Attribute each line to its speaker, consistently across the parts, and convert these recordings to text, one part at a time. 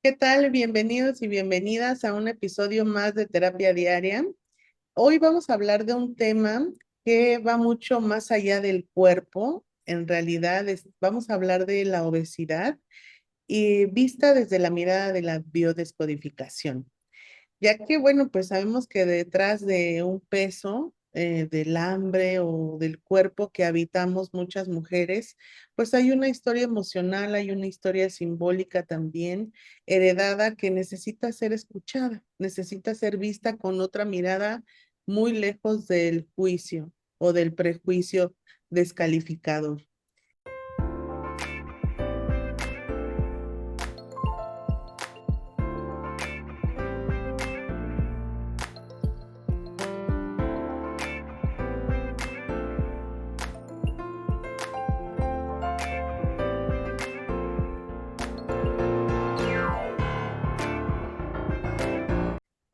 Speaker 1: ¿Qué tal? Bienvenidos y bienvenidas a un episodio más de Terapia Diaria. Hoy vamos a hablar de un tema que va mucho más allá del cuerpo. En realidad, vamos a hablar de la obesidad y vista desde la mirada de la biodescodificación, ya que, bueno, pues sabemos que detrás de un peso, del hambre o del cuerpo que habitamos muchas mujeres, pues hay una historia emocional, hay una historia simbólica también heredada que necesita ser escuchada, necesita ser vista con otra mirada muy lejos del juicio o del prejuicio descalificador.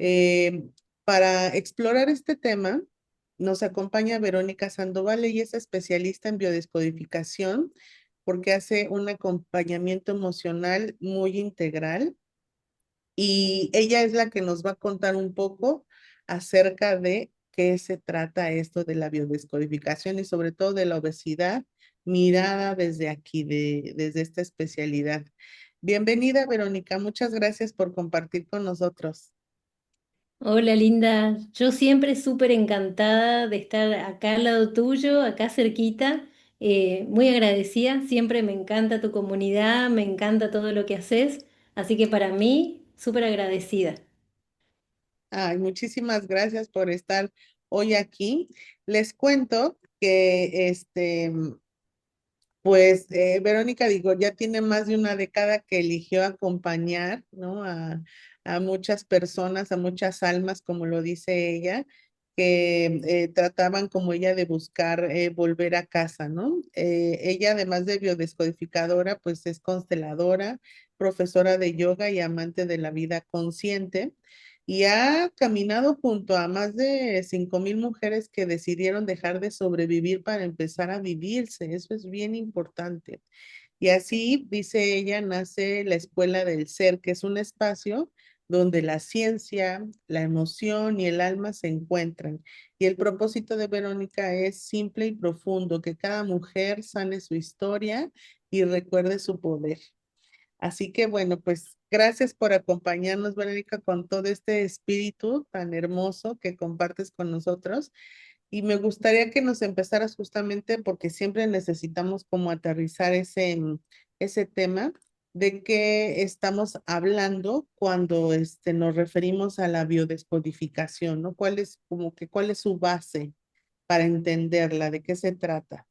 Speaker 1: Eh, para explorar este tema, nos acompaña Verónica Sandoval. Ella es especialista en biodescodificación porque hace un acompañamiento emocional muy integral y ella es la que nos va a contar un poco acerca de qué se trata esto de la biodescodificación y sobre todo de la obesidad mirada desde aquí, desde esta especialidad. Bienvenida, Verónica. Muchas gracias por compartir con nosotros.
Speaker 2: Hola Linda, yo siempre súper encantada de estar acá al lado tuyo, acá cerquita, muy agradecida, siempre me encanta tu comunidad, me encanta todo lo que haces, así que para mí súper agradecida.
Speaker 1: Ay, muchísimas gracias por estar hoy aquí. Les cuento que pues Verónica, digo, ya tiene más de una década que eligió acompañar, ¿no? A muchas personas, a muchas almas, como lo dice ella, que trataban como ella de buscar volver a casa, ¿no? Ella, además de biodescodificadora, pues es consteladora, profesora de yoga y amante de la vida consciente y ha caminado junto a más de 5,000 mujeres que decidieron dejar de sobrevivir para empezar a vivirse. Eso es bien importante. Y así, dice ella, nace la Escuela del Ser, que es un espacio donde la ciencia, la emoción y el alma se encuentran. Y el propósito de Verónica es simple y profundo, que cada mujer sane su historia y recuerde su poder. Así que bueno, pues gracias por acompañarnos, Verónica, con todo este espíritu tan hermoso que compartes con nosotros. Y me gustaría que nos empezaras justamente porque siempre necesitamos como aterrizar ese tema de qué estamos hablando cuando nos referimos a la biodescodificación, ¿no? ¿Cuál es su base para entenderla? ¿De qué se trata?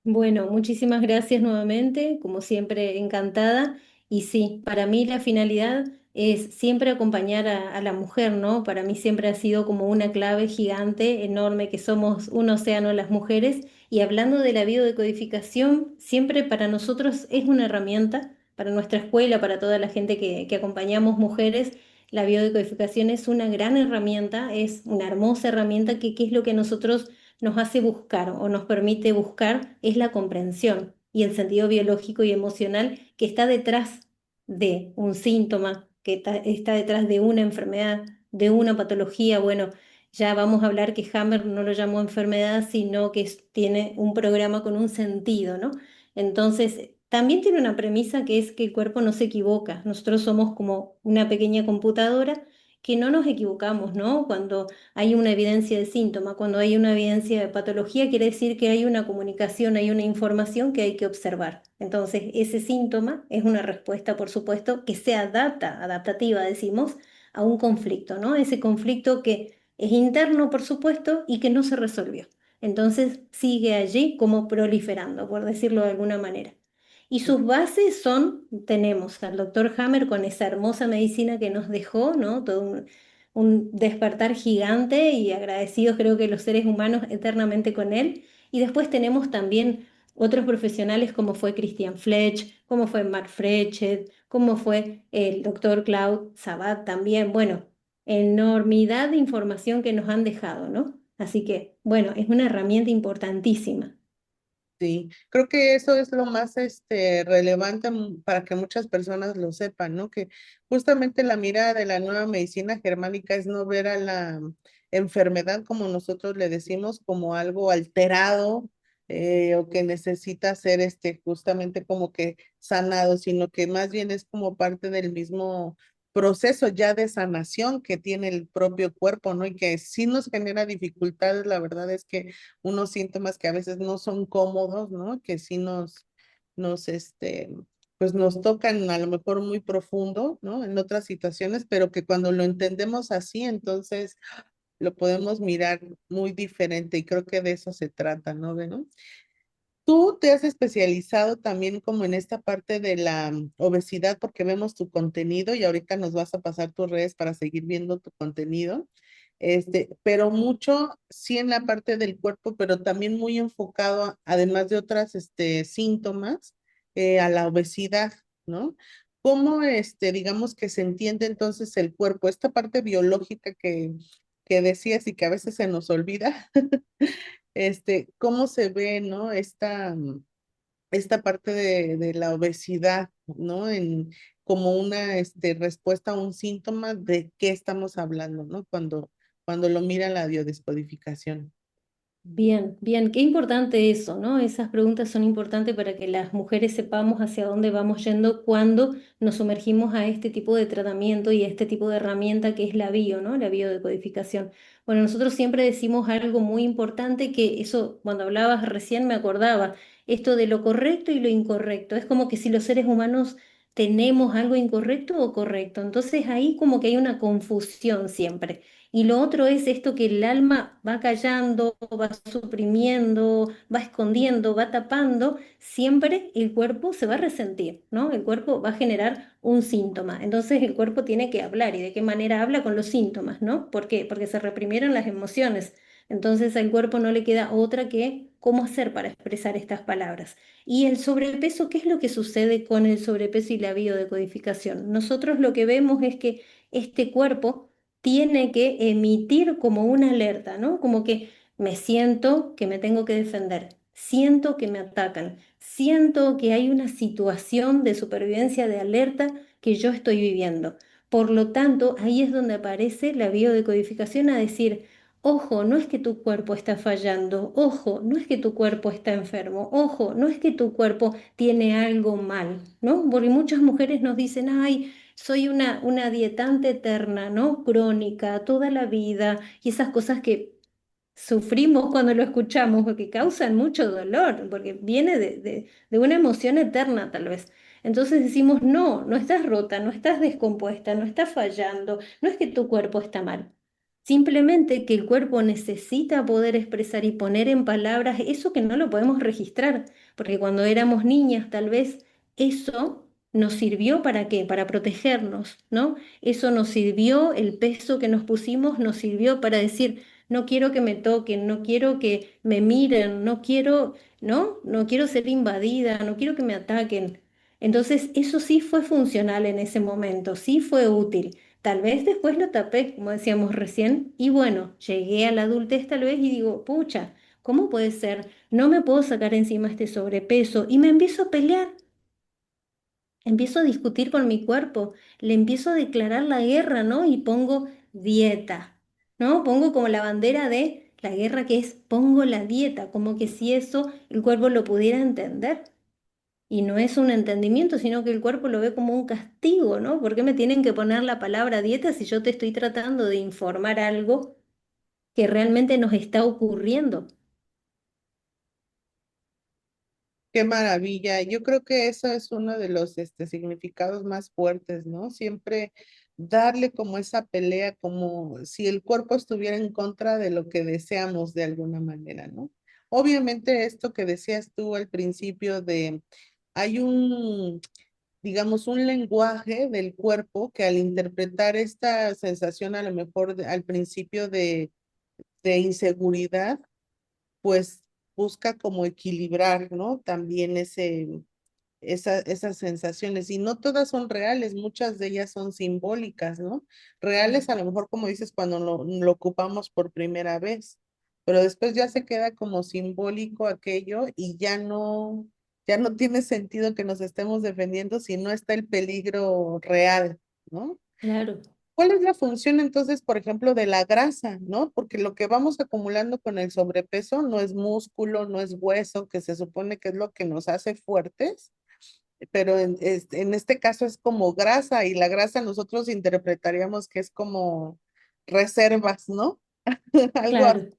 Speaker 2: Bueno, muchísimas gracias nuevamente, como siempre encantada. Y sí, para mí la finalidad es siempre acompañar a la mujer, ¿no? Para mí siempre ha sido como una clave gigante, enorme, que somos un océano las mujeres. Y hablando de la biodecodificación, siempre para nosotros es una herramienta, para nuestra escuela, para toda la gente que acompañamos mujeres. La biodecodificación es una gran herramienta, es una hermosa herramienta que es lo que nosotros nos hace buscar o nos permite buscar es la comprensión y el sentido biológico y emocional que está detrás de un síntoma, que está detrás de una enfermedad, de una patología. Bueno, ya vamos a hablar que Hammer no lo llamó enfermedad, sino que tiene un programa con un sentido, ¿no? Entonces, también tiene una premisa que es que el cuerpo no se equivoca. Nosotros somos como una pequeña computadora que no nos equivocamos, ¿no? Cuando hay una evidencia de síntoma, cuando hay una evidencia de patología, quiere decir que hay una comunicación, hay una información que hay que observar. Entonces, ese síntoma es una respuesta, por supuesto, que se adapta, adaptativa, decimos, a un conflicto, ¿no? Ese conflicto que es interno, por supuesto, y que no se resolvió. Entonces, sigue allí como proliferando, por decirlo de alguna manera. Y sus bases son, tenemos al doctor Hammer con esa hermosa medicina que nos dejó, ¿no? Todo un despertar gigante y agradecidos creo que los seres humanos eternamente con él. Y después tenemos también otros profesionales como fue Christian Fletch, como fue Mark Frechet, como fue el doctor Claude Sabat también. Bueno, enormidad de información que nos han dejado, ¿no? Así que, bueno, es una herramienta importantísima.
Speaker 1: Sí, creo que eso es lo más relevante para que muchas personas lo sepan, ¿no? Que justamente la mirada de la nueva medicina germánica es no ver a la enfermedad, como nosotros le decimos, como algo alterado, o que necesita ser justamente como que sanado, sino que más bien es como parte del mismo proceso ya de sanación que tiene el propio cuerpo, ¿no? Y que sí nos genera dificultades, la verdad es que unos síntomas que a veces no son cómodos, ¿no? Que sí nos, pues nos tocan a lo mejor muy profundo, ¿no? En otras situaciones, pero que cuando lo entendemos así, entonces lo podemos mirar muy diferente y creo que de eso se trata, ¿no? ¿No? Tú te has especializado también como en esta parte de la obesidad porque vemos tu contenido y ahorita nos vas a pasar tus redes para seguir viendo tu contenido. Pero mucho sí en la parte del cuerpo, pero también muy enfocado, además de otras, síntomas, a la obesidad, ¿no? ¿Cómo, digamos que se entiende entonces el cuerpo, esta parte biológica que decías y que a veces se nos olvida? ¿Cómo se ve, ¿no? Esta parte de la obesidad, ¿no? Como una, respuesta a un síntoma de qué estamos hablando, ¿no? Cuando lo mira la biodescodificación.
Speaker 2: Bien, bien, qué importante eso, ¿no? Esas preguntas son importantes para que las mujeres sepamos hacia dónde vamos yendo cuando nos sumergimos a este tipo de tratamiento y a este tipo de herramienta que es la bio, ¿no? La biodecodificación. Bueno, nosotros siempre decimos algo muy importante que eso, cuando hablabas recién me acordaba, esto de lo correcto y lo incorrecto. Es como que si los seres humanos tenemos algo incorrecto o correcto. Entonces ahí como que hay una confusión siempre. Y lo otro es esto que el alma va callando, va suprimiendo, va escondiendo, va tapando, siempre el cuerpo se va a resentir, ¿no? El cuerpo va a generar un síntoma. Entonces el cuerpo tiene que hablar. ¿Y de qué manera habla? Con los síntomas, ¿no? ¿Por qué? Porque se reprimieron las emociones. Entonces al cuerpo no le queda otra que cómo hacer para expresar estas palabras. Y el sobrepeso, ¿qué es lo que sucede con el sobrepeso y la biodecodificación? Nosotros lo que vemos es que este cuerpo tiene que emitir como una alerta, ¿no? Como que me siento que me tengo que defender, siento que me atacan, siento que hay una situación de supervivencia, de alerta que yo estoy viviendo. Por lo tanto, ahí es donde aparece la biodecodificación a decir, ojo, no es que tu cuerpo está fallando, ojo, no es que tu cuerpo está enfermo, ojo, no es que tu cuerpo tiene algo mal, ¿no? Porque muchas mujeres nos dicen, ay, soy una dietante eterna, ¿no? Crónica, toda la vida, y esas cosas que sufrimos cuando lo escuchamos, porque causan mucho dolor, porque viene de una emoción eterna tal vez. Entonces decimos, no, no estás rota, no estás descompuesta, no estás fallando, no es que tu cuerpo está mal. Simplemente que el cuerpo necesita poder expresar y poner en palabras eso que no lo podemos registrar, porque cuando éramos niñas tal vez eso nos sirvió para qué, para protegernos, ¿no? Eso nos sirvió, el peso que nos pusimos nos sirvió para decir, no quiero que me toquen, no quiero que me miren, no quiero, ¿no? No quiero ser invadida, no quiero que me ataquen. Entonces, eso sí fue funcional en ese momento, sí fue útil. Tal vez después lo tapé, como decíamos recién, y bueno, llegué a la adultez tal vez y digo, pucha, ¿cómo puede ser? No me puedo sacar encima este sobrepeso y me empiezo a pelear. Empiezo a discutir con mi cuerpo, le empiezo a declarar la guerra, ¿no? Y pongo dieta, ¿no? Pongo como la bandera de la guerra que es, pongo la dieta, como que si eso el cuerpo lo pudiera entender. Y no es un entendimiento, sino que el cuerpo lo ve como un castigo, ¿no? ¿Por qué me tienen que poner la palabra dieta si yo te estoy tratando de informar algo que realmente nos está ocurriendo?
Speaker 1: Qué maravilla. Yo creo que eso es uno de los significados más fuertes, ¿no? Siempre darle como esa pelea, como si el cuerpo estuviera en contra de lo que deseamos de alguna manera, ¿no? Obviamente esto que decías tú al principio de, hay digamos, un lenguaje del cuerpo que al interpretar esta sensación a lo mejor al principio de inseguridad, pues busca como equilibrar, ¿no? También esas sensaciones. Y no todas son reales, muchas de ellas son simbólicas, ¿no? Reales a lo mejor, como dices, cuando lo ocupamos por primera vez. pero después ya se queda como simbólico aquello y ya no tiene sentido que nos estemos defendiendo si no está el peligro real, ¿no?
Speaker 2: Claro,
Speaker 1: ¿Cuál es la función entonces, por ejemplo, de la grasa, ¿no? Porque lo que vamos acumulando con el sobrepeso no es músculo, no es hueso, que se supone que es lo que nos hace fuertes, pero en este caso es como grasa y la grasa nosotros interpretaríamos que es como reservas, ¿no? Algo así.
Speaker 2: claro.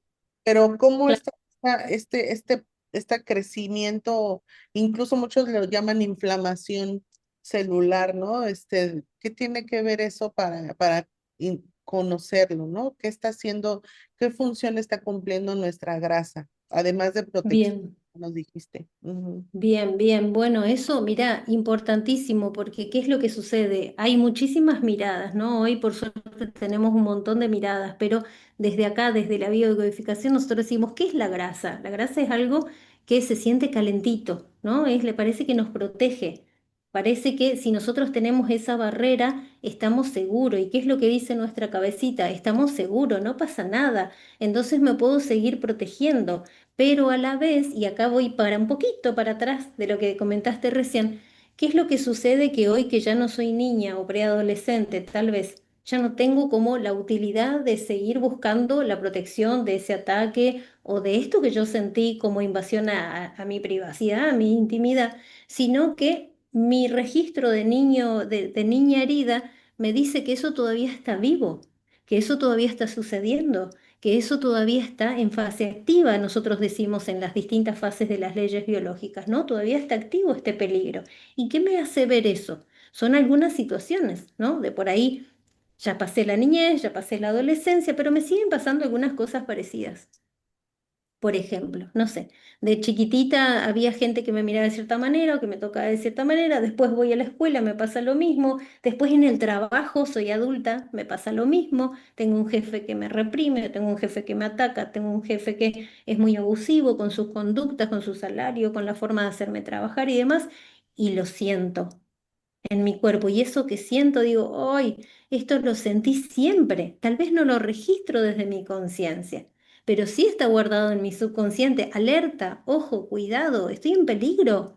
Speaker 1: Pero ¿cómo
Speaker 2: Claro.
Speaker 1: está este crecimiento, incluso muchos lo llaman inflamación celular, ¿no? ¿Qué tiene que ver eso para conocerlo, ¿no? ¿Qué está haciendo, qué función está cumpliendo nuestra grasa, además de protección,
Speaker 2: Bien.
Speaker 1: nos dijiste? Ujú.
Speaker 2: Bien, bien. Bueno, eso, mira, importantísimo, porque ¿qué es lo que sucede? Hay muchísimas miradas, ¿no? Hoy, por suerte, tenemos un montón de miradas, pero desde acá, desde la biodecodificación, nosotros decimos, ¿qué es la grasa? La grasa es algo que se siente calentito, ¿no? Le parece que nos protege. Parece que si nosotros tenemos esa barrera, estamos seguros. ¿Y qué es lo que dice nuestra cabecita? Estamos seguros, no pasa nada. Entonces me puedo seguir protegiendo, pero a la vez, y acá voy para un poquito para atrás de lo que comentaste recién, ¿qué es lo que sucede que hoy que ya no soy niña o preadolescente, tal vez ya no tengo como la utilidad de seguir buscando la protección de ese ataque o de esto que yo sentí como invasión a mi privacidad, a mi intimidad, sino que mi registro de niño, de niña herida, me dice que eso todavía está vivo, que eso todavía está sucediendo, que eso todavía está en fase activa, nosotros decimos en las distintas fases de las leyes biológicas, ¿no? Todavía está activo este peligro. ¿Y qué me hace ver eso? Son algunas situaciones, ¿no? De por ahí, ya pasé la niñez, ya pasé la adolescencia, pero me siguen pasando algunas cosas parecidas. Por ejemplo, no sé, de chiquitita había gente que me miraba de cierta manera o que me tocaba de cierta manera, después voy a la escuela, me pasa lo mismo, después en el trabajo soy adulta, me pasa lo mismo, tengo un jefe que me reprime, tengo un jefe que me ataca, tengo un jefe que es muy abusivo con sus conductas, con su salario, con la forma de hacerme trabajar y demás, y lo siento en mi cuerpo. Y eso que siento, digo, hoy, esto lo sentí siempre. Tal vez no lo registro desde mi conciencia, pero sí está guardado en mi subconsciente. Alerta, ojo, cuidado, estoy en peligro.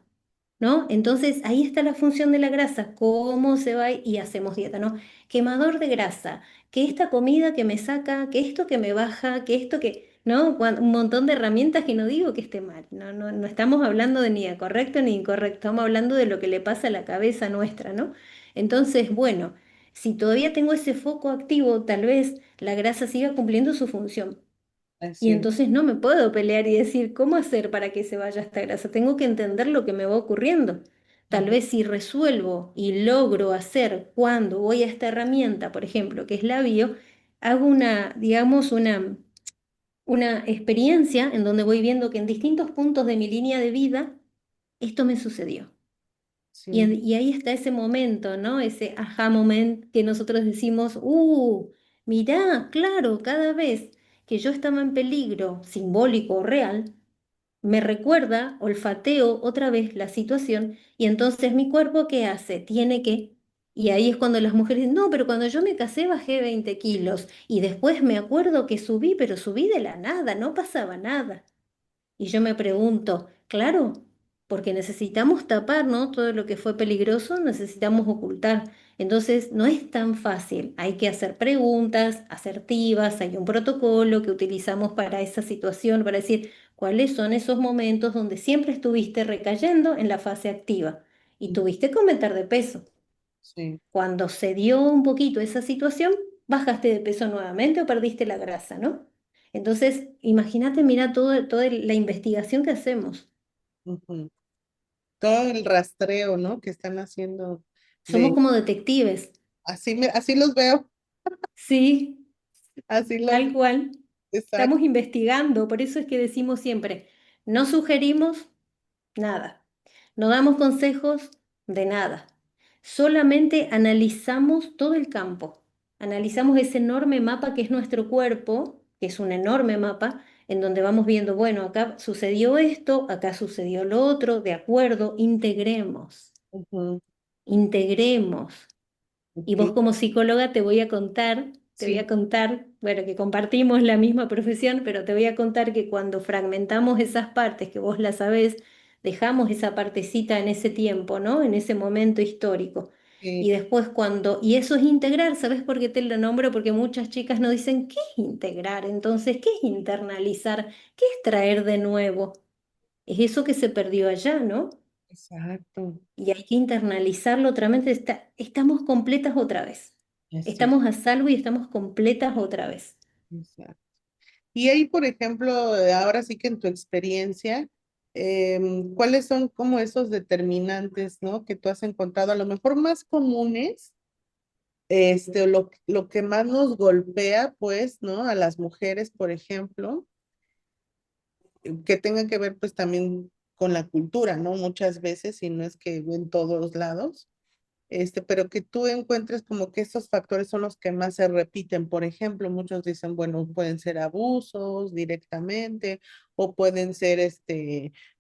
Speaker 2: ¿No? Entonces ahí está la función de la grasa, cómo se va y hacemos dieta, ¿no? Quemador de grasa, que esta comida que me saca, que esto que me baja, que esto que, ¿no? Un montón de herramientas que no digo que esté mal, no, no, no estamos hablando de ni de correcto ni incorrecto, estamos hablando de lo que le pasa a la cabeza nuestra, ¿no? Entonces, bueno, si todavía tengo ese foco activo, tal vez la grasa siga cumpliendo su función. Y
Speaker 1: Así es.
Speaker 2: entonces no me puedo pelear y decir, ¿cómo hacer para que se vaya esta grasa? Tengo que entender lo que me va ocurriendo. Tal
Speaker 1: Ujú.
Speaker 2: vez si resuelvo y logro hacer cuando voy a esta herramienta, por ejemplo, que es la bio, hago una, digamos, una experiencia en donde voy viendo que en distintos puntos de mi línea de vida esto me sucedió.
Speaker 1: Sí.
Speaker 2: Y ahí está ese momento, ¿no? Ese aha moment que nosotros decimos, mirá, claro, cada vez que yo estaba en peligro, simbólico o real, me recuerda, olfateo otra vez la situación y entonces mi cuerpo, ¿qué hace? Tiene que... Y ahí es cuando las mujeres dicen, no, pero cuando yo me casé bajé 20 kilos y después me acuerdo que subí, pero subí de la nada, no pasaba nada. Y yo me pregunto, claro, porque necesitamos tapar, ¿no? Todo lo que fue peligroso, necesitamos ocultar. Entonces, no es tan fácil. Hay que hacer preguntas asertivas, hay un protocolo que utilizamos para esa situación, para decir cuáles son esos momentos donde siempre estuviste recayendo en la fase activa y tuviste que aumentar de peso.
Speaker 1: Sí.
Speaker 2: Cuando se dio un poquito esa situación, bajaste de peso nuevamente o perdiste la grasa, ¿no? Entonces, imagínate, mira toda la investigación que hacemos.
Speaker 1: Ujú. Todo el rastreo, ¿no? Que están haciendo
Speaker 2: Somos
Speaker 1: de,
Speaker 2: como detectives.
Speaker 1: así los veo,
Speaker 2: Sí,
Speaker 1: así los
Speaker 2: tal
Speaker 1: veo,
Speaker 2: cual.
Speaker 1: exacto.
Speaker 2: Estamos investigando, por eso es que decimos siempre, no sugerimos nada. No damos consejos de nada. Solamente analizamos todo el campo. Analizamos ese enorme mapa que es nuestro cuerpo, que es un enorme mapa, en donde vamos viendo, bueno, acá sucedió esto, acá sucedió lo otro, de acuerdo, integremos,
Speaker 1: Ujú.
Speaker 2: integremos. Y vos
Speaker 1: Ok.
Speaker 2: como psicóloga te voy a contar, te voy a
Speaker 1: Sí,
Speaker 2: contar. bueno, que compartimos la misma profesión, pero te voy a contar que cuando fragmentamos esas partes, que vos las sabés, dejamos esa partecita en ese tiempo, ¿no? En ese momento histórico. Y
Speaker 1: Sí,
Speaker 2: después y eso es integrar, ¿sabes por qué te lo nombro? Porque muchas chicas nos dicen, ¿qué es integrar? Entonces, ¿qué es internalizar? ¿Qué es traer de nuevo? Es eso que se perdió allá, ¿no?
Speaker 1: exacto,
Speaker 2: Y hay que internalizarlo otra vez. Estamos completas otra vez.
Speaker 1: es cierto,
Speaker 2: Estamos a salvo y estamos completas otra vez.
Speaker 1: exacto. Y ahí, por ejemplo, ahora sí que en tu experiencia, ¿cuáles son como esos determinantes, ¿no? Que tú has encontrado a lo mejor más comunes, o lo que más nos golpea, pues, ¿no? A las mujeres, por ejemplo, que tengan que ver, pues, también con la cultura, ¿no? Muchas veces, y no es que en todos lados. Pero que tú encuentres como que estos factores son los que más se repiten. Por ejemplo, muchos dicen, bueno, pueden ser abusos directamente, o pueden ser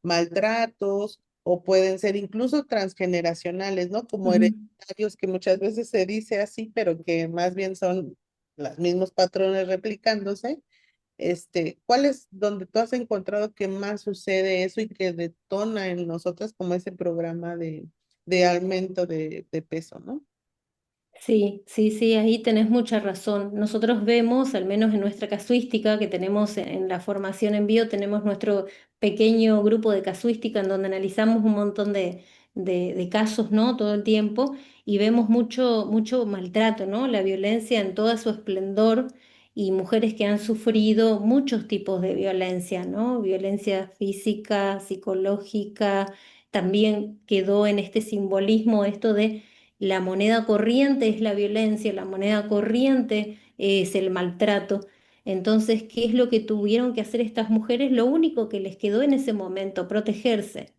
Speaker 1: maltratos, o pueden ser incluso transgeneracionales, ¿no? Como
Speaker 2: Ujú.
Speaker 1: hereditarios, que muchas veces se dice así, pero que más bien son los mismos patrones replicándose. ¿Cuál es donde tú has encontrado que más sucede eso y que detona en nosotras como ese programa de aumento de peso, ¿no?
Speaker 2: Sí, sí, sí, ahí tenés mucha razón. Nosotros vemos, al menos en nuestra casuística que tenemos en la formación en bio, tenemos nuestro pequeño grupo de casuística en donde analizamos un montón de casos, ¿no? Todo el tiempo y vemos mucho, mucho maltrato, ¿no? La violencia en toda su esplendor y mujeres que han sufrido muchos tipos de violencia, ¿no? Violencia física, psicológica, también quedó en este simbolismo esto de la moneda corriente es la violencia, la moneda corriente es el maltrato. Entonces, ¿qué es lo que tuvieron que hacer estas mujeres? Lo único que les quedó en ese momento, protegerse,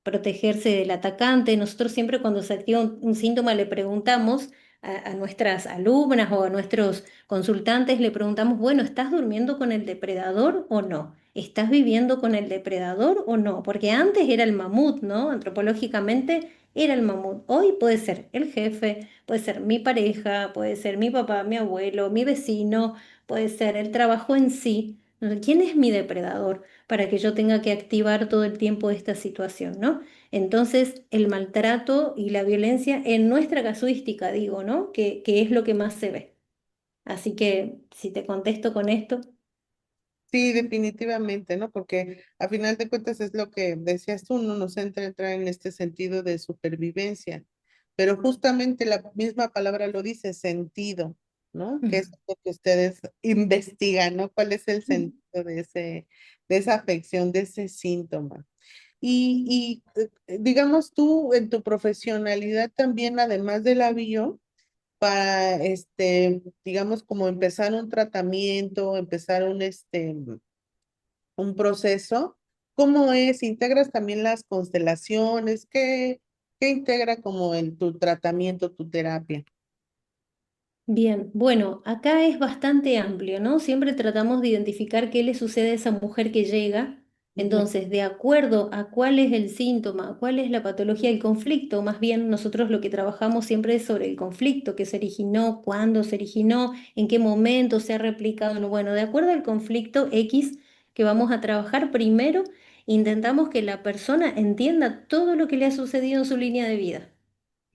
Speaker 2: protegerse del atacante. Nosotros siempre cuando se activa un síntoma le preguntamos a nuestras alumnas o a nuestros consultantes, le preguntamos, bueno, ¿estás durmiendo con el depredador o no? ¿Estás viviendo con el depredador o no? Porque antes era el mamut, ¿no? Antropológicamente era el mamut. Hoy puede ser el jefe, puede ser mi pareja, puede ser mi papá, mi abuelo, mi vecino, puede ser el trabajo en sí. ¿Quién es mi depredador para que yo tenga que activar todo el tiempo esta situación, ¿no? Entonces, el maltrato y la violencia en nuestra casuística, digo, ¿no? Que es lo que más se ve. Así que, si te contesto con esto,
Speaker 1: Sí, definitivamente, ¿no? Porque a final de cuentas es lo que decías tú, no nos entra entrar en este sentido de supervivencia, pero justamente la misma palabra lo dice, sentido, ¿no? Que es lo que ustedes investigan, ¿no? ¿Cuál es el sentido de esa afección, de ese síntoma? Digamos tú en tu profesionalidad también, además de la bio, para, digamos, como empezar un tratamiento, empezar un proceso, ¿cómo es? ¿Integras también las constelaciones? ¿Qué integra como en tu tratamiento, tu terapia?
Speaker 2: bien, bueno, acá es bastante amplio, ¿no? Siempre tratamos de identificar qué le sucede a esa mujer que llega.
Speaker 1: Ujú.
Speaker 2: Entonces, de acuerdo a cuál es el síntoma, cuál es la patología, el conflicto, más bien nosotros lo que trabajamos siempre es sobre el conflicto, que se originó, cuándo se originó, en qué momento se ha replicado. No, bueno, de acuerdo al conflicto X que vamos a trabajar primero, intentamos que la persona entienda todo lo que le ha sucedido en su línea de vida,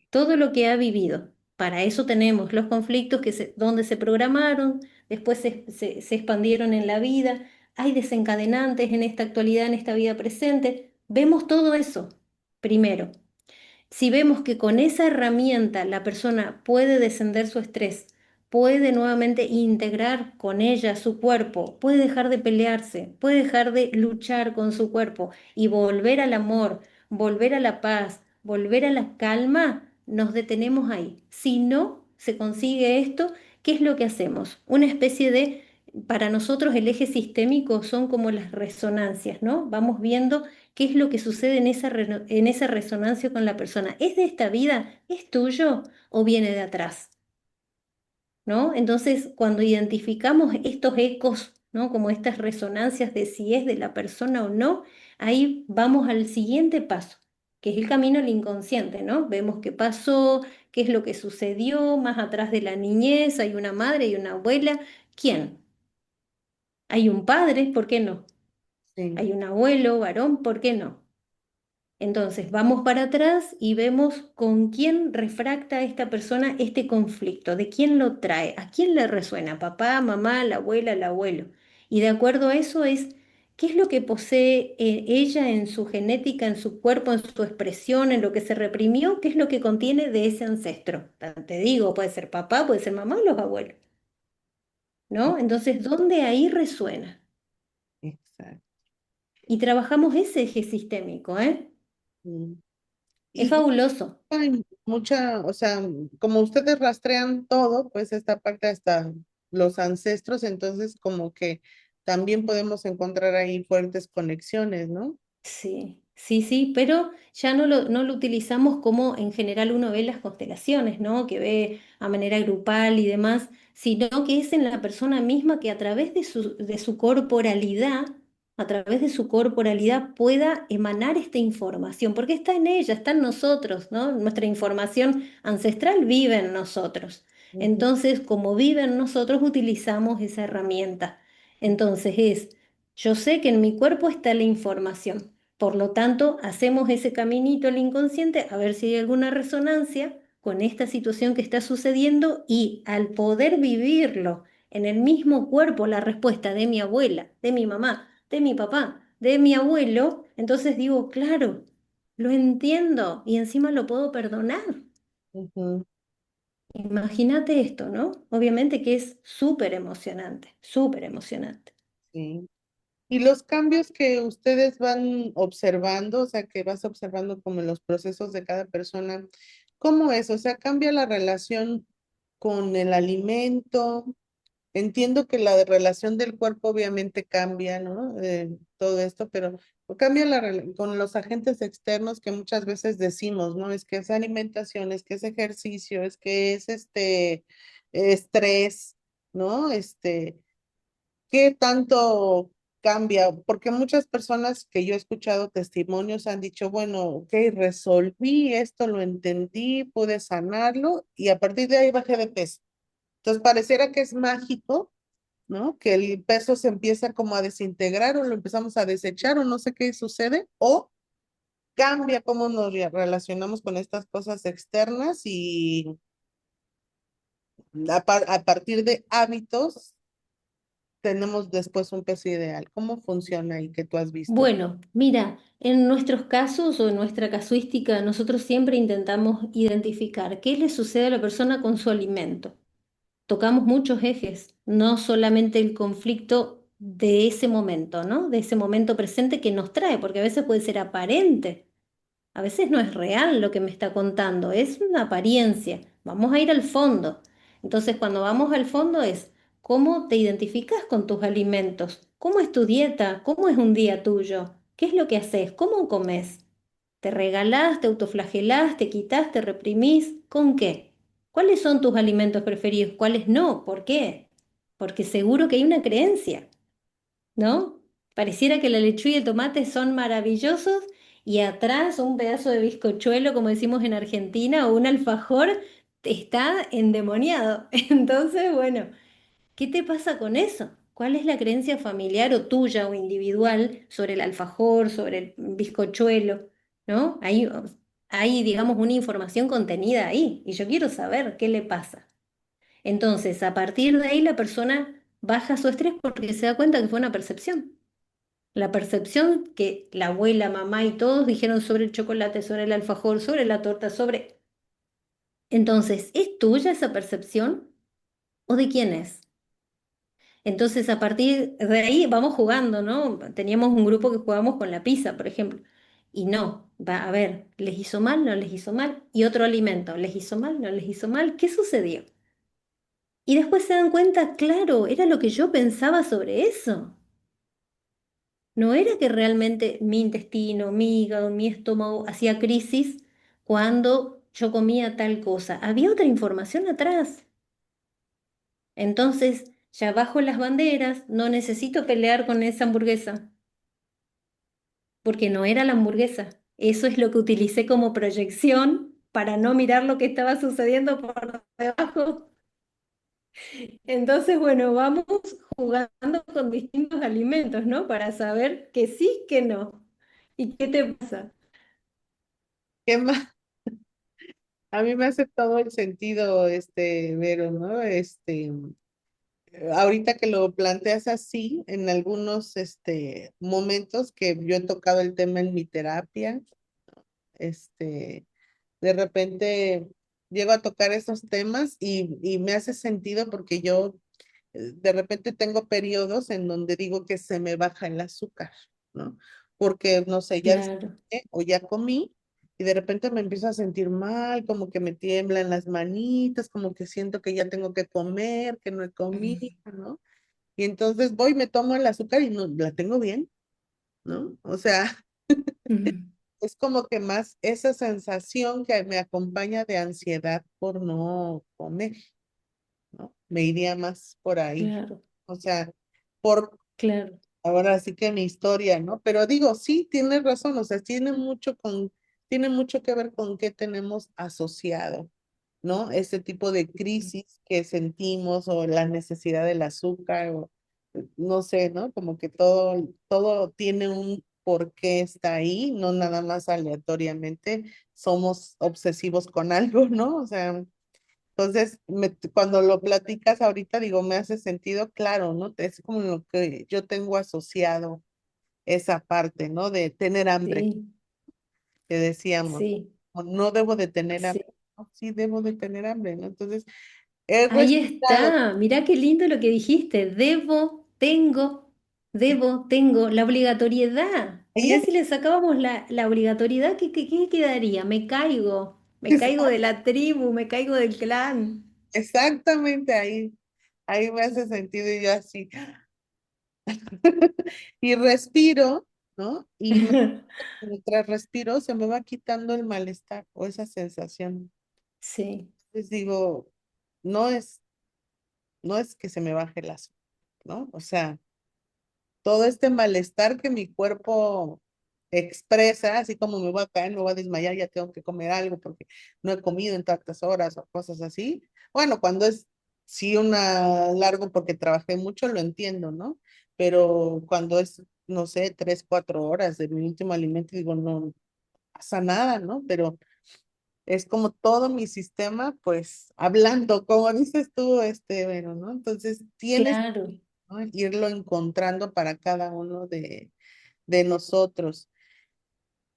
Speaker 2: todo lo que ha vivido. Para eso tenemos los conflictos donde se programaron, después se expandieron en la vida, hay desencadenantes en esta actualidad, en esta vida presente. Vemos todo eso primero. Si vemos que con esa herramienta la persona puede descender su estrés, puede nuevamente integrar con ella su cuerpo, puede dejar de pelearse, puede dejar de luchar con su cuerpo y volver al amor, volver a la paz, volver a la calma, nos detenemos ahí. Si no se consigue esto, ¿qué es lo que hacemos? Una especie de, para nosotros el eje sistémico son como las resonancias, ¿no? Vamos viendo qué es lo que sucede en esa resonancia con la persona. ¿Es de esta vida? ¿Es tuyo o viene de atrás? ¿No? Entonces, cuando identificamos estos ecos, ¿no? Como estas resonancias de si es de la persona o no, ahí vamos al siguiente paso, que es el camino al inconsciente, ¿no? Vemos qué pasó, qué es lo que sucedió más atrás de la niñez, hay una madre y una abuela ¿Quién? Hay un padre, ¿por qué no?
Speaker 1: sí,
Speaker 2: Hay un abuelo, varón, ¿por qué no? Entonces, vamos para atrás y vemos con quién refracta esta persona este conflicto, de quién lo trae, a quién le resuena, papá, mamá, la abuela, el abuelo. Y de acuerdo a eso es qué es lo que posee ella en su genética, en su cuerpo, en su expresión, en lo que se reprimió, qué es lo que contiene de ese ancestro. Te digo, puede ser papá, puede ser mamá o los abuelos, ¿no? Entonces, ¿dónde ahí resuena?
Speaker 1: exacto.
Speaker 2: Y trabajamos ese eje sistémico, ¿eh?
Speaker 1: Mm.
Speaker 2: Es
Speaker 1: Y
Speaker 2: fabuloso.
Speaker 1: hay mucha, o sea, como ustedes rastrean todo, pues esta parte hasta los ancestros, entonces como que también podemos encontrar ahí fuertes conexiones, ¿no?
Speaker 2: Sí, sí, sí, pero ya no lo utilizamos como en general uno ve las constelaciones, ¿no? Que ve a manera grupal y demás, sino que es en la persona misma que a través de su corporalidad, a través de su corporalidad pueda emanar esta información, porque está en ella, está en nosotros, ¿no? Nuestra información ancestral vive en nosotros.
Speaker 1: Ujú,
Speaker 2: Entonces, como vive en nosotros, utilizamos esa herramienta. Entonces yo sé que en mi cuerpo está la información. Por lo tanto, hacemos ese caminito al inconsciente a ver si hay alguna resonancia con esta situación que está sucediendo y al poder vivirlo en el mismo cuerpo, la respuesta de mi abuela, de mi mamá, de mi papá, de mi abuelo, entonces digo, claro, lo entiendo y encima lo puedo perdonar.
Speaker 1: ujú,
Speaker 2: Imagínate esto, ¿no? Obviamente que es súper emocionante, súper emocionante.
Speaker 1: sí. Y los cambios que ustedes van observando, o sea, que vas observando como en los procesos de cada persona, ¿cómo es? O sea, ¿cambia la relación con el alimento? Entiendo que la relación del cuerpo obviamente cambia, ¿no? Todo esto, pero cambia con los agentes externos que muchas veces decimos, ¿no? Es que es alimentación, es que es ejercicio, es que es estrés, ¿no? ¿Qué tanto cambia? Porque muchas personas que yo he escuchado testimonios han dicho, bueno, ok, resolví esto, lo entendí, pude sanarlo y a partir de ahí bajé de peso. Entonces pareciera que es mágico, ¿no? Que el peso se empieza como a desintegrar o lo empezamos a desechar o no sé qué sucede, o cambia cómo nos relacionamos con estas cosas externas y a partir de hábitos tenemos después un peso ideal. ¿Cómo funciona y que tú has visto?
Speaker 2: Bueno, mira, en nuestros casos o en nuestra casuística, nosotros siempre intentamos identificar qué le sucede a la persona con su alimento. Tocamos muchos ejes, no solamente el conflicto de ese momento, ¿no? De ese momento presente que nos trae, porque a veces puede ser aparente. A veces no es real lo que me está contando, es una apariencia. Vamos a ir al fondo. Entonces, cuando vamos al fondo es cómo te identificas con tus alimentos, cómo es tu dieta, cómo es un día tuyo, qué es lo que haces, cómo comes. ¿Te regalás, te autoflagelás, te quitas, te reprimís? ¿Con qué? ¿Cuáles son tus alimentos preferidos? ¿Cuáles no? ¿Por qué? Porque seguro que hay una creencia. ¿No? Pareciera que la lechuga y el tomate son maravillosos y atrás un pedazo de bizcochuelo, como decimos en Argentina, o un alfajor está endemoniado. Entonces, bueno, ¿qué te pasa con eso? ¿Cuál es la creencia familiar o tuya o individual sobre el alfajor, sobre el bizcochuelo? ¿No? Hay, digamos, una información contenida ahí y yo quiero saber qué le pasa. Entonces, a partir de ahí la persona baja su estrés porque se da cuenta que fue una percepción. La percepción que la abuela, mamá y todos dijeron sobre el chocolate, sobre el alfajor, sobre la torta, sobre... Entonces, ¿es tuya esa percepción o de quién es? Entonces, a partir de ahí vamos jugando, ¿no? Teníamos un grupo que jugábamos con la pizza, por ejemplo. Y no, va a ver, ¿les hizo mal? ¿No les hizo mal? Y otro alimento, ¿les hizo mal? ¿No les hizo mal? ¿Qué sucedió? Y después se dan cuenta, claro, era lo que yo pensaba sobre eso. No era que realmente mi intestino, mi hígado, mi estómago hacía crisis cuando yo comía tal cosa. Había otra información atrás. Entonces, ya bajo las banderas, no necesito pelear con esa hamburguesa, porque no era la hamburguesa. Eso es lo que utilicé como proyección para no mirar lo que estaba sucediendo por debajo. Entonces, bueno, vamos jugando con distintos alimentos, ¿no? Para saber que sí, que no. ¿Y qué te pasa?
Speaker 1: ¿Qué más? A mí me hace todo el sentido, Vero, ¿no? Ahorita que lo planteas así, en algunos, momentos que yo he tocado el tema en mi terapia, este, de repente llego a tocar esos temas y me hace sentido porque yo de repente tengo periodos en donde digo que se me baja el azúcar, ¿no? Porque, no sé, ya
Speaker 2: Claro.
Speaker 1: desayuné o ya comí y de repente me empiezo a sentir mal, como que me tiemblan las manitas, como que siento que ya tengo que comer, que no he comido, ¿no? Y entonces voy, me tomo el azúcar y no, la tengo bien, ¿no? O sea,
Speaker 2: Mm.
Speaker 1: es como que más esa sensación que me acompaña de ansiedad por no comer, ¿no? Me iría más por ahí.
Speaker 2: Claro,
Speaker 1: O sea, por
Speaker 2: claro.
Speaker 1: ahora sí que mi historia, ¿no? Pero digo, sí, tienes razón, o sea, tiene mucho que ver con qué tenemos asociado, ¿no? Este tipo de crisis que sentimos o la necesidad del azúcar o no sé, ¿no? Como que todo tiene un por qué está ahí, no nada más aleatoriamente somos obsesivos con algo, ¿no? O sea, entonces, cuando lo platicas ahorita, digo, me hace sentido, claro, ¿no? Es como lo que yo tengo asociado esa parte, ¿no? De tener hambre,
Speaker 2: Sí,
Speaker 1: que decíamos,
Speaker 2: sí,
Speaker 1: o no debo de tener
Speaker 2: sí.
Speaker 1: hambre, ¿no? Sí debo de tener hambre, ¿no? Entonces, he
Speaker 2: Ahí
Speaker 1: respetado,
Speaker 2: está. Mirá qué lindo lo que dijiste. Debo, tengo. La obligatoriedad.
Speaker 1: ahí
Speaker 2: Mirá si le sacábamos la obligatoriedad, ¿qué quedaría? Me caigo. Me caigo de la tribu, me caigo del clan.
Speaker 1: exactamente ahí me hace sentido y yo así, y respiro, ¿no? Mientras respiro se me va quitando el malestar o esa sensación.
Speaker 2: Sí,
Speaker 1: Les digo, no es, no es que se me baje el azúcar, ¿no? O sea, todo este malestar que mi cuerpo expresa, así como me voy a caer, me voy a desmayar, ya tengo que comer algo porque no he comido en tantas horas o cosas así. Bueno, cuando es sí una largo porque trabajé mucho, lo entiendo, ¿no? Pero cuando es, no sé, 3, 4 horas de mi último alimento, digo, no pasa nada, ¿no? Pero es como todo mi sistema, pues, hablando, como dices tú, bueno, ¿no? Entonces, tienes,
Speaker 2: claro.
Speaker 1: ¿no? Irlo encontrando para cada uno de nosotros.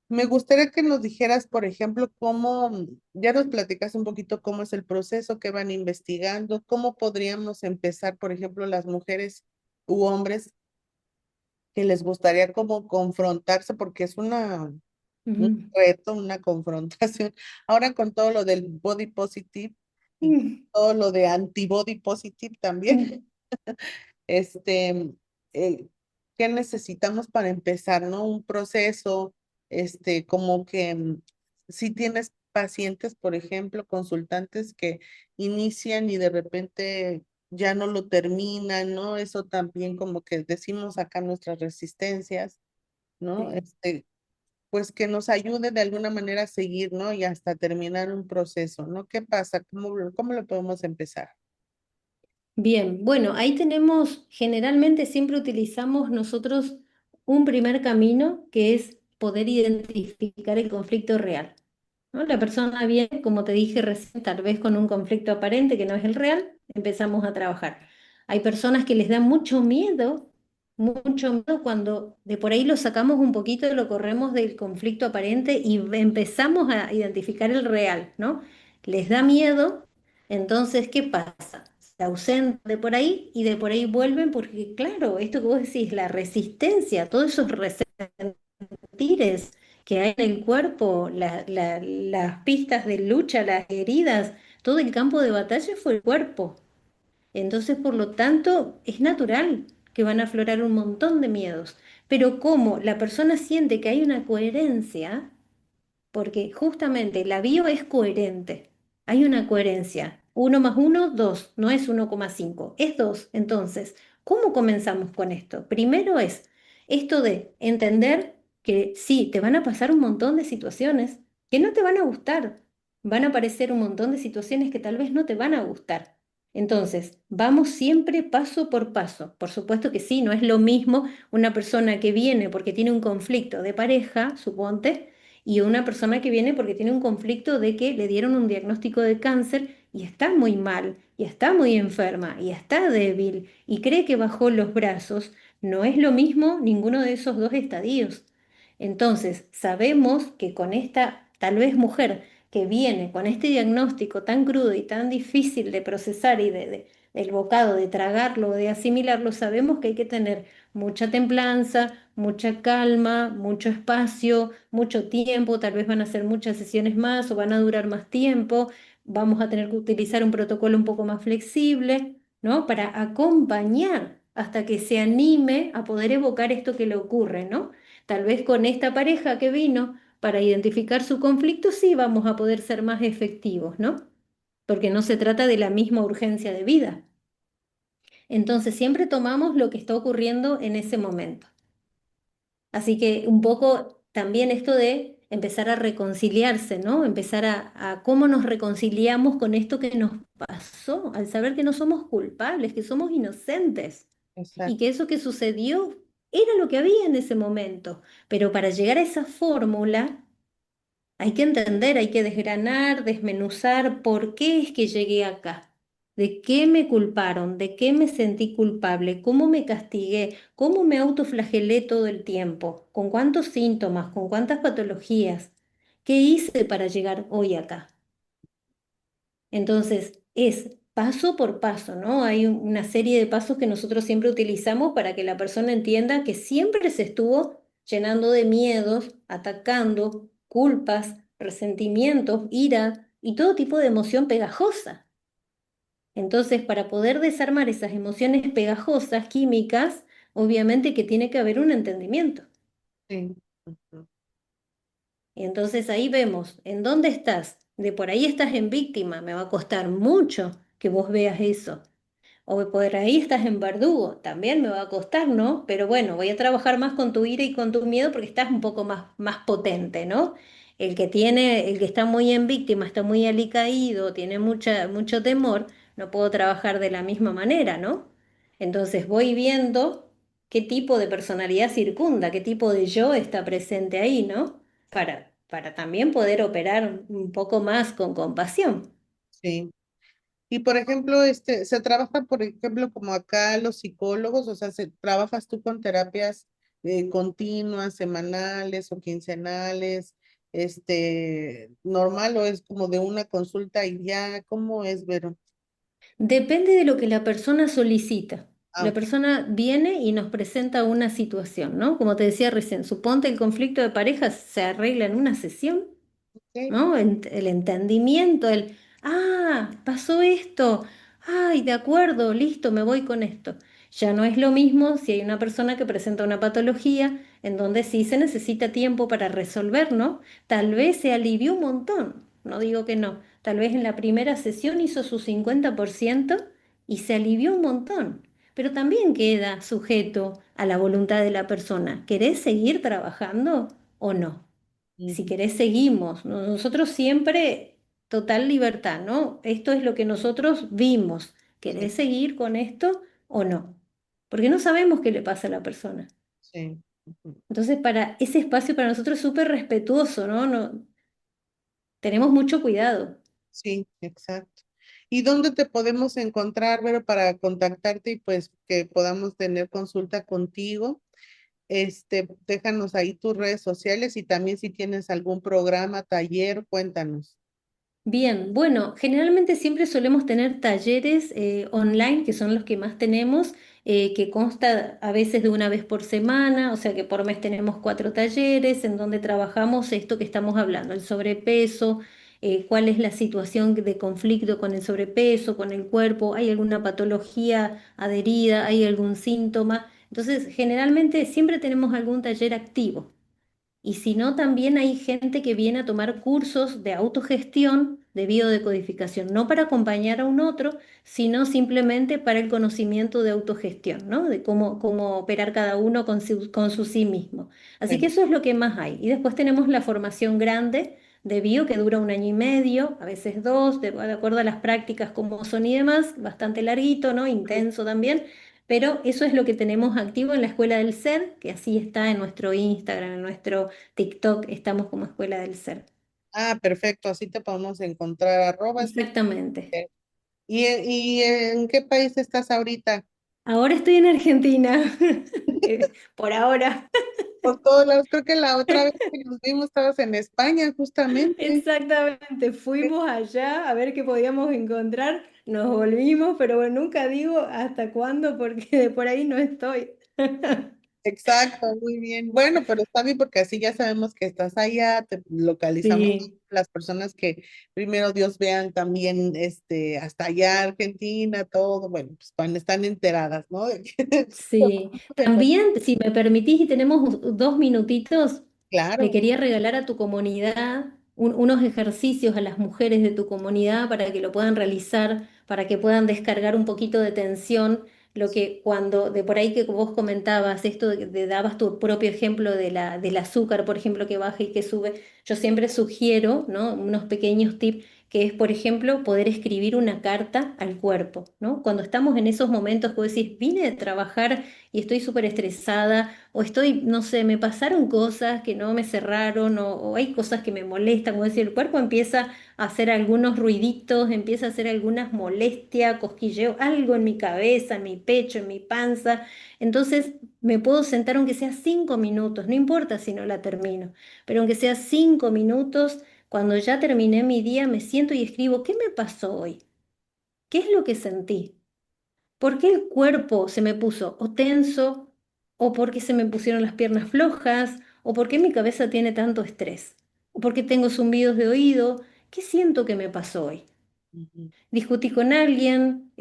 Speaker 1: Me gustaría que nos dijeras, por ejemplo, cómo, ya nos platicas un poquito cómo es el proceso que van investigando, cómo podríamos empezar, por ejemplo, las mujeres u hombres que les gustaría como confrontarse, porque es un
Speaker 2: Ujú.
Speaker 1: reto, una confrontación. Ahora con todo lo del body positive y
Speaker 2: Mm,
Speaker 1: todo lo de antibody positive también, este, eh, ¿qué necesitamos para empezar, no? Un proceso, como que si tienes pacientes, por ejemplo, consultantes que inician y de repente ya no lo terminan, ¿no? Eso también como que decimos acá nuestras resistencias, ¿no?
Speaker 2: sí.
Speaker 1: Pues que nos ayude de alguna manera a seguir, ¿no? Y hasta terminar un proceso, ¿no? ¿Qué pasa? ¿Cómo lo podemos empezar?
Speaker 2: Bien, bueno, ahí tenemos, generalmente siempre utilizamos nosotros un primer camino que es poder identificar el conflicto real, ¿no? La persona viene, como te dije recién, tal vez con un conflicto aparente que no es el real, empezamos a trabajar. Hay personas que les da mucho miedo cuando de por ahí lo sacamos un poquito, lo corremos del conflicto aparente y empezamos a identificar el real, ¿no? Les da miedo, entonces, ¿qué pasa? Se ausentan de por ahí y de por ahí vuelven porque, claro, esto que vos decís, la resistencia, todos esos resentires que hay en el cuerpo, las pistas de lucha, las heridas, todo el campo de batalla fue el cuerpo. Entonces, por lo tanto, es natural que van a aflorar un montón de miedos. Pero como la persona siente que hay una coherencia, porque justamente la bio es coherente. Hay una coherencia. Uno más uno, 2. No es 1,5, es 2. Entonces, ¿cómo comenzamos con esto? Primero es esto de entender que sí, te van a pasar un montón de situaciones que no te van a gustar. Van a aparecer un montón de situaciones que tal vez no te van a gustar. Entonces, vamos siempre paso por paso. Por supuesto que sí, no es lo mismo una persona que viene porque tiene un conflicto de pareja, suponte, y una persona que viene porque tiene un conflicto de que le dieron un diagnóstico de cáncer y está muy mal, y está muy enferma, y está débil, y cree que bajó los brazos. No es lo mismo ninguno de esos dos estadios. Entonces, sabemos que con esta tal vez mujer que viene con este diagnóstico tan crudo y tan difícil de procesar y del bocado, de tragarlo, de asimilarlo, sabemos que hay que tener mucha templanza, mucha calma, mucho espacio, mucho tiempo, tal vez van a ser muchas sesiones más o van a durar más tiempo, vamos a tener que utilizar un protocolo un poco más flexible, ¿no? Para acompañar hasta que se anime a poder evocar esto que le ocurre, ¿no? Tal vez con esta pareja que vino para identificar su conflicto, sí vamos a poder ser más efectivos, ¿no? Porque no se trata de la misma urgencia de vida. Entonces, siempre tomamos lo que está ocurriendo en ese momento. Así que un poco también esto de empezar a reconciliarse, ¿no? Empezar a cómo nos reconciliamos con esto que nos pasó, al saber que no somos culpables, que somos inocentes y
Speaker 1: Exacto.
Speaker 2: que eso que sucedió era lo que había en ese momento. Pero para llegar a esa fórmula hay que entender, hay que desgranar, desmenuzar por qué es que llegué acá, de qué me culparon, de qué me sentí culpable, cómo me castigué, cómo me autoflagelé todo el tiempo, con cuántos síntomas, con cuántas patologías, qué hice para llegar hoy acá. Entonces, es paso por paso, ¿no? Hay una serie de pasos que nosotros siempre utilizamos para que la persona entienda que siempre se estuvo llenando de miedos, atacando, culpas, resentimientos, ira y todo tipo de emoción pegajosa. Entonces, para poder desarmar esas emociones pegajosas, químicas, obviamente que tiene que haber un entendimiento.
Speaker 1: Sí. Ujú.
Speaker 2: Y entonces ahí vemos en dónde estás. De por ahí estás en víctima, me va a costar mucho que vos veas eso. O por ahí estás en verdugo, también me va a costar, ¿no? Pero bueno, voy a trabajar más con tu ira y con tu miedo porque estás un poco más potente, ¿no? El que está muy en víctima, está muy alicaído, tiene mucho temor, no puedo trabajar de la misma manera, ¿no? Entonces voy viendo qué tipo de personalidad circunda, qué tipo de yo está presente ahí, ¿no? Para también poder operar un poco más con compasión.
Speaker 1: Sí. Y por ejemplo, se trabaja, por ejemplo, como acá los psicólogos, o sea, trabajas tú con terapias continuas, semanales o quincenales, normal o es como de una consulta y ya, ¿cómo es, Vero?
Speaker 2: Depende de lo que la persona solicita.
Speaker 1: Ah,
Speaker 2: La
Speaker 1: ok,
Speaker 2: persona viene y nos presenta una situación, ¿no? Como te decía recién, suponte el conflicto de pareja se arregla en una sesión,
Speaker 1: ok,
Speaker 2: ¿no? El entendimiento, pasó esto, ay, de acuerdo, listo, me voy con esto. Ya no es lo mismo si hay una persona que presenta una patología en donde sí se necesita tiempo para resolver, ¿no? Tal vez se alivió un montón, no digo que no, tal vez en la primera sesión hizo su 50% y se alivió un montón, pero también queda sujeto a la voluntad de la persona. ¿Querés seguir trabajando o no? Si
Speaker 1: ujú,
Speaker 2: querés, seguimos. Nosotros siempre, total libertad, ¿no? Esto es lo que nosotros vimos.
Speaker 1: sí,
Speaker 2: ¿Querés seguir con esto o no? Porque no sabemos qué le pasa a la persona.
Speaker 1: sí, ujú,
Speaker 2: Entonces, para ese espacio para nosotros es súper respetuoso, ¿no? Tenemos mucho cuidado.
Speaker 1: sí, exacto. ¿Y dónde te podemos encontrar, Vero, para contactarte y pues que podamos tener consulta contigo? Déjanos ahí tus redes sociales y también si tienes algún programa, taller, cuéntanos.
Speaker 2: Bien, bueno, generalmente siempre solemos tener talleres online, que son los que más tenemos, que consta a veces de una vez por semana, o sea que por mes tenemos 4 talleres en donde trabajamos esto que estamos hablando, el sobrepeso, cuál es la situación de conflicto con el sobrepeso, con el cuerpo, hay alguna patología adherida, hay algún síntoma. Entonces, generalmente siempre tenemos algún taller activo. Y si no, también hay gente que viene a tomar cursos de autogestión, de biodecodificación, no para acompañar a un otro, sino simplemente para el conocimiento de autogestión, ¿no? De cómo operar cada uno con su sí mismo. Así que
Speaker 1: Sí,
Speaker 2: eso es lo que más hay. Y después tenemos la formación grande, de bio que dura un año y medio, a veces dos, de acuerdo a las prácticas como son y demás, bastante larguito, ¿no? Intenso también. Pero eso es lo que tenemos activo en la Escuela del Ser, que así está en nuestro Instagram, en nuestro TikTok, estamos como Escuela del Ser.
Speaker 1: Ah, perfecto, así te podemos encontrar, @.
Speaker 2: Exactamente.
Speaker 1: ¿Y en qué país estás ahorita?
Speaker 2: Ahora estoy en Argentina, por ahora.
Speaker 1: Por todos lados, creo que la otra vez que nos vimos estabas en España, justamente.
Speaker 2: Exactamente, fuimos allá a ver qué podíamos encontrar, nos volvimos, pero bueno, nunca digo hasta cuándo porque de por ahí no estoy.
Speaker 1: Exacto, muy bien. Bueno, pero está bien porque así ya sabemos que estás allá, te localizamos
Speaker 2: Sí,
Speaker 1: las personas que primero Dios vean también hasta allá Argentina, todo, bueno, pues cuando están enteradas, ¿no? De que
Speaker 2: sí. También, si me permitís y tenemos 2 minutitos, le
Speaker 1: claro.
Speaker 2: quería regalar a tu comunidad unos ejercicios a las mujeres de tu comunidad para que lo puedan realizar, para que puedan descargar un poquito de tensión. Lo que cuando, de por ahí que vos comentabas, esto dabas tu propio ejemplo del azúcar, por ejemplo, que baja y que sube, yo siempre sugiero, ¿no? Unos pequeños tips que es, por ejemplo, poder escribir una carta al cuerpo, ¿no? Cuando estamos en esos momentos que vos decís, vine de trabajar y estoy súper estresada, o estoy, no sé, me pasaron cosas que no me cerraron, o hay cosas que me molestan, como decir, el cuerpo empieza a hacer algunos ruiditos, empieza a hacer algunas molestias, cosquilleo, algo en mi cabeza, en mi pecho, en mi panza. Entonces me puedo sentar aunque sea 5 minutos, no importa si no la termino, pero aunque sea 5 minutos, cuando ya terminé mi día, me siento y escribo, ¿qué me pasó hoy? ¿Qué es lo que sentí? ¿Por qué el cuerpo se me puso o tenso, o por qué se me pusieron las piernas flojas, o por qué mi cabeza tiene tanto estrés, o por qué tengo zumbidos de oído? ¿Qué siento que me pasó hoy?
Speaker 1: Ujú.
Speaker 2: Discutí con alguien,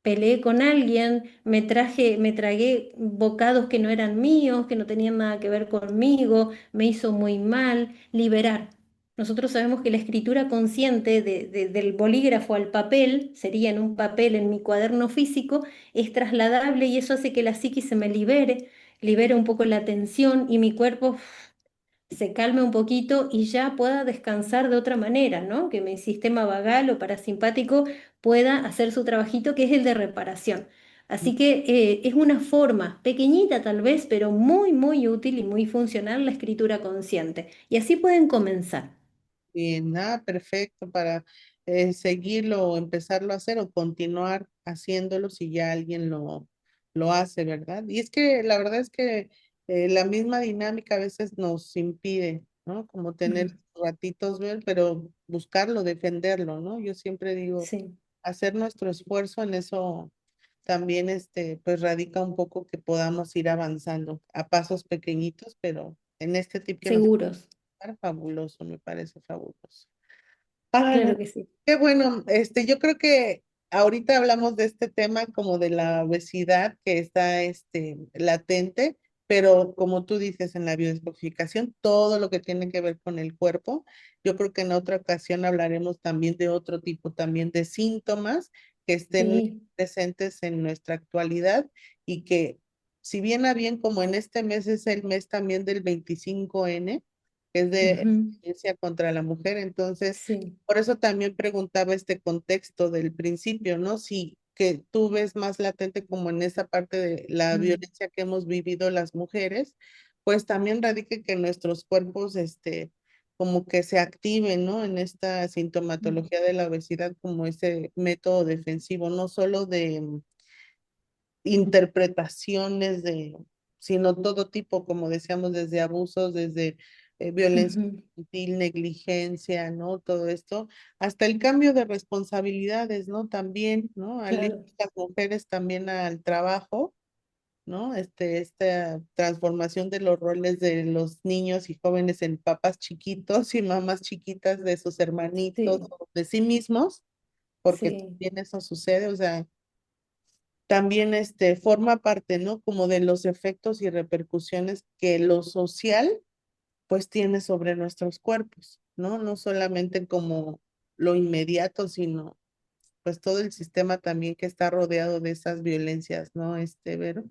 Speaker 2: peleé con alguien, me tragué bocados que no eran míos, que no tenían nada que ver conmigo, me hizo muy mal, liberar. Nosotros sabemos que la escritura consciente del bolígrafo al papel, sería en un papel en mi cuaderno físico, es trasladable y eso hace que la psiquis se me libere un poco la tensión y mi cuerpo se calme un poquito y ya pueda descansar de otra manera, ¿no? Que mi sistema vagal o parasimpático pueda hacer su trabajito, que es el de reparación. Así que es una forma pequeñita tal vez, pero muy, muy útil y muy funcional la escritura consciente. Y así pueden comenzar.
Speaker 1: Bien, perfecto para seguirlo o empezarlo a hacer o continuar haciéndolo si ya alguien lo hace, ¿verdad? Y es que la verdad es que la misma dinámica a veces nos impide, ¿no? Como tener
Speaker 2: Mm,
Speaker 1: ratitos, ver, pero buscarlo, defenderlo, ¿no? Yo siempre digo,
Speaker 2: sí,
Speaker 1: hacer nuestro esfuerzo en eso también, pues radica un poco que podamos ir avanzando a pasos pequeñitos, pero en este tip que nos
Speaker 2: seguros.
Speaker 1: fabuloso, me parece fabuloso. Ay,
Speaker 2: Claro que sí.
Speaker 1: qué bueno. Yo creo que ahorita hablamos de este tema como de la obesidad que está, latente, pero como tú dices en la biodescodificación, todo lo que tiene que ver con el cuerpo, yo creo que en otra ocasión hablaremos también de otro tipo también de síntomas que estén
Speaker 2: Sí.
Speaker 1: presentes en nuestra actualidad y que si bien a bien como en este mes es el mes también del 25N, que es de
Speaker 2: Ujú,
Speaker 1: violencia contra la mujer, entonces
Speaker 2: sí.
Speaker 1: por eso también preguntaba este contexto del principio, ¿no? Si que tú ves más latente como en esa parte de la
Speaker 2: Mm,
Speaker 1: violencia que hemos vivido las mujeres, pues también radica que nuestros cuerpos, como que se activen, ¿no? En esta
Speaker 2: mm,
Speaker 1: sintomatología de la obesidad como ese método defensivo, no solo de interpretaciones sino todo tipo, como decíamos, desde abusos, desde violencia
Speaker 2: ujú,
Speaker 1: infantil, negligencia, ¿no? Todo esto, hasta el cambio de responsabilidades, ¿no? También, ¿no? Al ir
Speaker 2: claro.
Speaker 1: las mujeres también al trabajo, ¿no? Esta transformación de los roles de los niños y jóvenes en papás chiquitos y mamás chiquitas de sus hermanitos,
Speaker 2: Sí,
Speaker 1: o de sí mismos, porque
Speaker 2: sí.
Speaker 1: también eso sucede, o sea, también forma parte, ¿no? Como de los efectos y repercusiones que lo social pues tiene sobre nuestros cuerpos, ¿no? No solamente como lo inmediato, sino pues todo el sistema también que está rodeado de esas violencias, ¿no? Vero.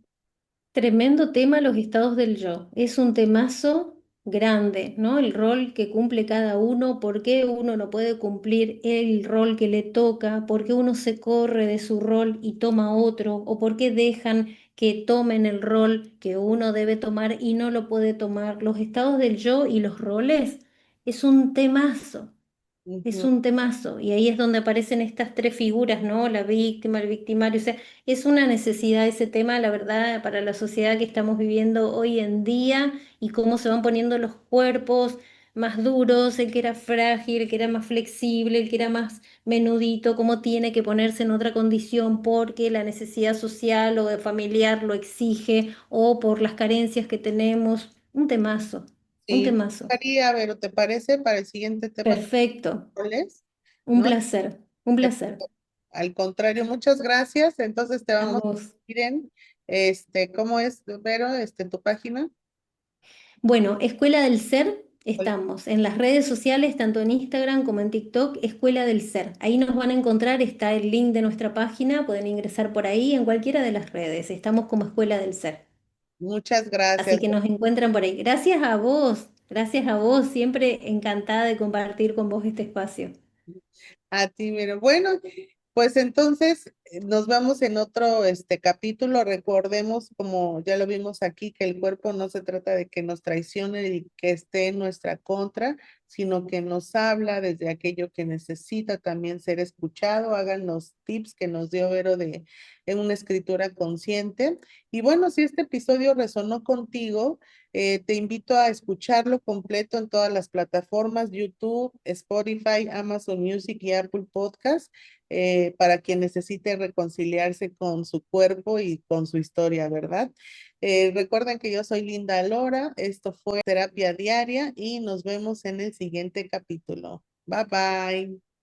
Speaker 2: Tremendo tema los estados del yo. Es un temazo. grande, ¿no? El rol que cumple cada uno, por qué uno no puede cumplir el rol que le toca, por qué uno se corre de su rol y toma otro, o por qué dejan que tomen el rol que uno debe tomar y no lo puede tomar. Los estados del yo y los roles es un temazo. Es
Speaker 1: Ujú.
Speaker 2: un temazo, y ahí es donde aparecen estas tres figuras, ¿no? La víctima, el victimario, o sea, es una necesidad ese tema, la verdad, para la sociedad que estamos viviendo hoy en día y cómo se van poniendo los cuerpos más duros, el que era frágil, el que era más flexible, el que era más menudito, cómo tiene que ponerse en otra condición porque la necesidad social o de familiar lo exige o por las carencias que tenemos. Un temazo, un
Speaker 1: Sí, me
Speaker 2: temazo.
Speaker 1: gustaría, pero ¿te parece para el siguiente tema que
Speaker 2: Perfecto.
Speaker 1: hables?
Speaker 2: Un
Speaker 1: ¿No?
Speaker 2: placer, un placer.
Speaker 1: Al contrario, muchas gracias. Entonces te
Speaker 2: A
Speaker 1: vamos a
Speaker 2: vos.
Speaker 1: seguir en, ¿cómo es, Vero, tu página?
Speaker 2: Bueno, Escuela del Ser, estamos en las redes sociales, tanto en Instagram como en TikTok, Escuela del Ser. Ahí nos van a encontrar, está el link de nuestra página, pueden ingresar por ahí en cualquiera de las redes. Estamos como Escuela del Ser.
Speaker 1: Muchas
Speaker 2: Así
Speaker 1: gracias
Speaker 2: que nos encuentran por ahí. Gracias a vos, siempre encantada de compartir con vos este espacio.
Speaker 1: a ti, Vero. Bueno, pues entonces nos vamos en otro capítulo. Recordemos, como ya lo vimos aquí, que el cuerpo no se trata de que nos traicione y que esté en nuestra contra, sino que nos habla desde aquello que necesita también ser escuchado. Hagan los tips que nos dio Vero de en una escritura consciente. Y bueno, si este episodio resonó contigo, te invito a escucharlo completo en todas las plataformas, YouTube, Spotify, Amazon Music y Apple Podcast, para quien necesite reconciliarse con su cuerpo y con su historia, ¿verdad? Recuerden que yo soy Linda Lora, esto fue Terapia Diaria y nos vemos en el siguiente capítulo. Bye bye.